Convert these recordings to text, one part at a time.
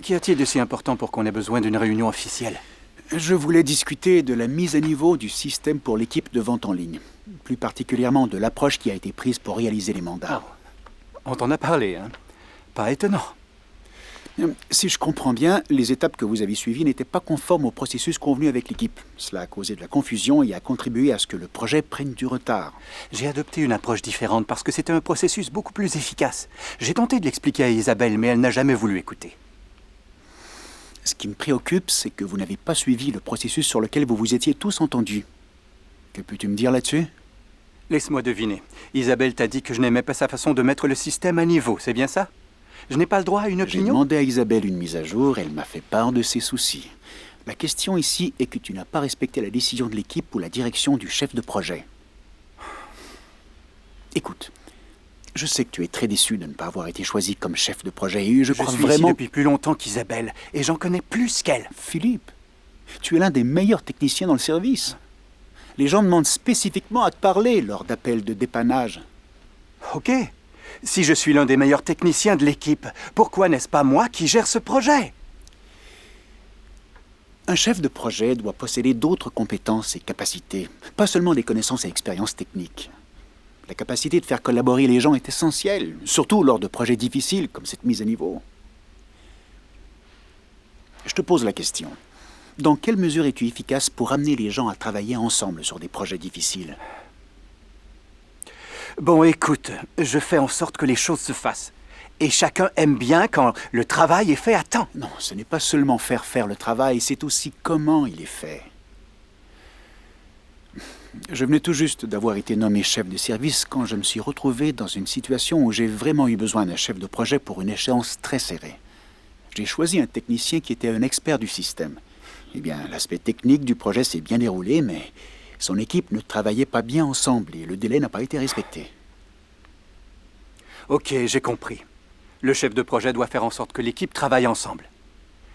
Qu'y a-t-il de si important pour qu'on ait besoin d'une réunion officielle? Je voulais discuter de la mise à niveau du système pour l'équipe de vente en ligne. Plus particulièrement de l'approche qui a été prise pour réaliser les mandats. Oh, on t'en a parlé, hein? Pas étonnant. Si je comprends bien, les étapes que vous avez suivies n'étaient pas conformes au processus convenu avec l'équipe. Cela a causé de la confusion et a contribué à ce que le projet prenne du retard. J'ai adopté une approche différente parce que c'était un processus beaucoup plus efficace. J'ai tenté de l'expliquer à Isabelle, mais elle n'a jamais voulu écouter. Ce qui me préoccupe, c'est que vous n'avez pas suivi le processus sur lequel vous vous étiez tous entendus. Que peux-tu me dire là-dessus? Laisse-moi deviner. Isabelle t'a dit que je n'aimais pas sa façon de mettre le système à niveau, c'est bien ça? Je n'ai pas le droit à une J'ai opinion? demandé à Isabelle une mise à jour, elle m'a fait part de ses soucis. La question ici est que tu n'as pas respecté la décision de l'équipe ou la direction du chef de projet. Écoute, je sais que tu es très déçu de ne pas avoir été choisi comme chef de projet et je crois suis vraiment... ici depuis plus longtemps qu'Isabelle, et j'en connais plus qu'elle. Philippe, tu es l'un des meilleurs techniciens dans le service. Les gens demandent spécifiquement à te parler lors d'appels de dépannage. Ok. Si je suis l'un des meilleurs techniciens de l'équipe, pourquoi n'est-ce pas moi qui gère ce projet? Un chef de projet doit posséder d'autres compétences et capacités, pas seulement des connaissances et expériences techniques. La capacité de faire collaborer les gens est essentielle, surtout lors de projets difficiles comme cette mise à niveau. Je te pose la question. Dans quelle mesure es-tu efficace pour amener les gens à travailler ensemble sur des projets difficiles? Bon, écoute, je fais en sorte que les choses se fassent. Et chacun aime bien quand le travail est fait à temps. Non, ce n'est pas seulement faire le travail, c'est aussi comment il est fait. Je venais tout juste d'avoir été nommé chef de service quand je me suis retrouvé dans une situation où j'ai vraiment eu besoin d'un chef de projet pour une échéance très serrée. J'ai choisi un technicien qui était un expert du système. Eh bien, l'aspect technique du projet s'est bien déroulé, mais son équipe ne travaillait pas bien ensemble et le délai n'a pas été respecté. Ok, j'ai compris. Le chef de projet doit faire en sorte que l'équipe travaille ensemble.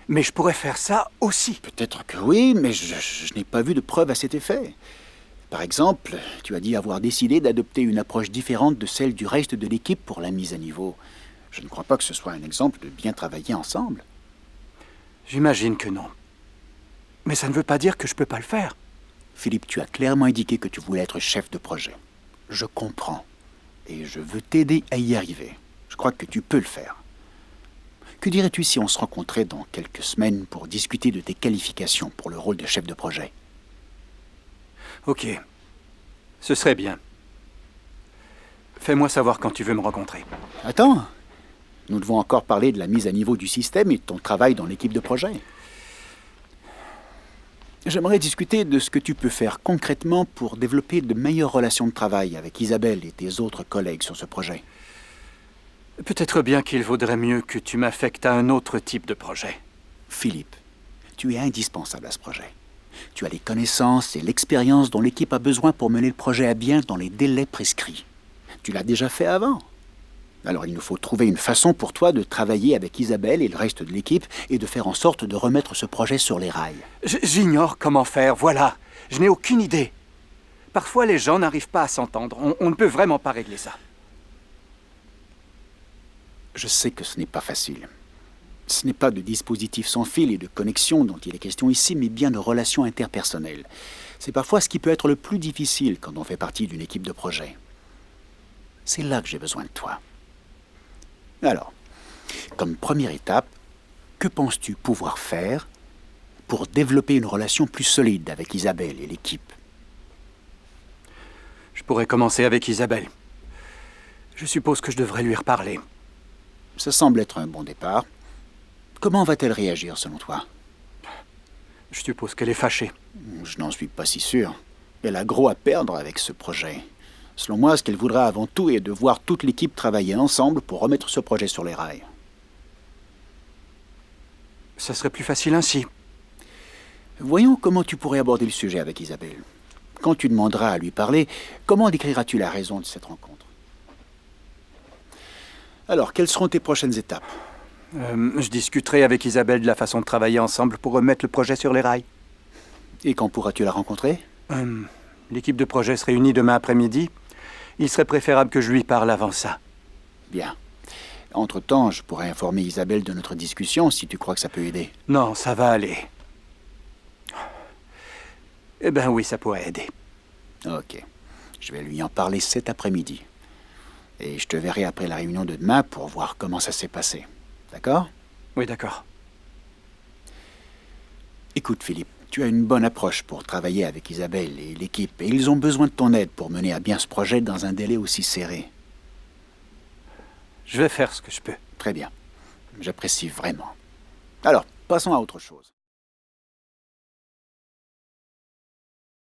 Mais je pourrais faire ça aussi. Peut-être que oui, mais je n'ai pas vu de preuve à cet effet. Par exemple, tu as dit avoir décidé d'adopter une approche différente de celle du reste de l'équipe pour la mise à niveau. Je ne crois pas que ce soit un exemple de bien travailler ensemble. J'imagine que non. Mais ça ne veut pas dire que je peux pas le faire. Philippe, tu as clairement indiqué que tu voulais être chef de projet. Je comprends. Et je veux t'aider à y arriver. Je crois que tu peux le faire. Que dirais-tu si on se rencontrait dans quelques semaines pour discuter de tes qualifications pour le rôle de chef de projet? Ok. Ce serait bien. Fais-moi savoir quand tu veux me rencontrer. Attends. Nous devons encore parler de la mise à niveau du système et de ton travail dans l'équipe de projet. J'aimerais discuter de ce que tu peux faire concrètement pour développer de meilleures relations de travail avec Isabelle et tes autres collègues sur ce projet. Peut-être bien qu'il vaudrait mieux que tu m'affectes à un autre type de projet. Philippe, tu es indispensable à ce projet. Tu as les connaissances et l'expérience dont l'équipe a besoin pour mener le projet à bien dans les délais prescrits. Tu l'as déjà fait avant. Alors il nous faut trouver une façon pour toi de travailler avec Isabelle et le reste de l'équipe et de faire en sorte de remettre ce projet sur les rails. J'ignore comment faire, voilà. Je n'ai aucune idée. Parfois, les gens n'arrivent pas à s'entendre. On ne peut vraiment pas régler ça. Je sais que ce n'est pas facile. Ce n'est pas de dispositifs sans fil et de connexion dont il est question ici, mais bien de relations interpersonnelles. C'est parfois ce qui peut être le plus difficile quand on fait partie d'une équipe de projet. C'est là que j'ai besoin de toi. Alors, comme première étape, que penses-tu pouvoir faire pour développer une relation plus solide avec Isabelle et l'équipe? Je pourrais commencer avec Isabelle. Je suppose que je devrais lui reparler. Ça semble être un bon départ. Comment va-t-elle réagir, selon toi? Je suppose qu'elle est fâchée. Je n'en suis pas si sûr. Elle a gros à perdre avec ce projet. Selon moi, ce qu'elle voudra avant tout est de voir toute l'équipe travailler ensemble pour remettre ce projet sur les rails. Ça serait plus facile ainsi. Voyons comment tu pourrais aborder le sujet avec Isabelle. Quand tu demanderas à lui parler, comment décriras-tu la raison de cette rencontre? Alors, quelles seront tes prochaines étapes? Je discuterai avec Isabelle de la façon de travailler ensemble pour remettre le projet sur les rails. Et quand pourras-tu la rencontrer? L'équipe de projet se réunit demain après-midi. Il serait préférable que je lui parle avant ça. Bien. Entre-temps, je pourrais informer Isabelle de notre discussion si tu crois que ça peut aider. Non, ça va aller. Eh ben oui, ça pourrait aider. Ok. Je vais lui en parler cet après-midi. Et je te verrai après la réunion de demain pour voir comment ça s'est passé. D'accord? Oui, d'accord. Écoute, Philippe, tu as une bonne approche pour travailler avec Isabelle et l'équipe, et ils ont besoin de ton aide pour mener à bien ce projet dans un délai aussi serré. Je vais faire ce que je peux. Très bien. J'apprécie vraiment. Alors, passons à autre chose.